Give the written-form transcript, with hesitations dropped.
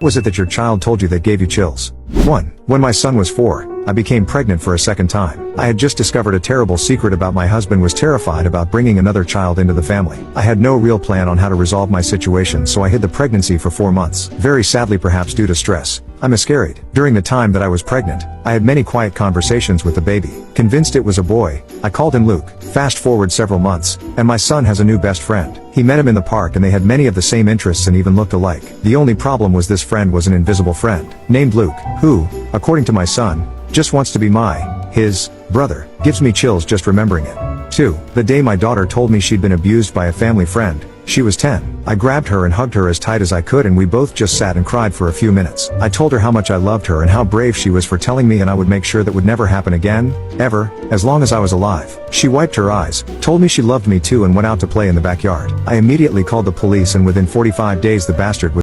Was it that your child told you that gave you chills? 1. When my son was 4, I became pregnant for a second time. I had just discovered a terrible secret about my husband, was terrified about bringing another child into the family. I had no real plan on how to resolve my situation, so I hid the pregnancy for 4 months. Very sadly, perhaps due to stress, I miscarried. During the time that I was pregnant, I had many quiet conversations with the baby. Convinced it was a boy, I called him Luke. Fast forward several months, and my son has a new best friend. He met him in the park and they had many of the same interests and even looked alike. The only problem was this friend was an invisible friend, named Luke, who, according to my son, just wants to be his brother. Gives me chills just remembering it. 2. The day my daughter told me she'd been abused by a family friend. She was 10. I grabbed her and hugged her as tight as I could, and we both just sat and cried for a few minutes. I told her how much I loved her and how brave she was for telling me, and I would make sure that would never happen again, ever, as long as I was alive. She wiped her eyes, told me she loved me too, and went out to play in the backyard. I immediately called the police, and within 45 days the bastard was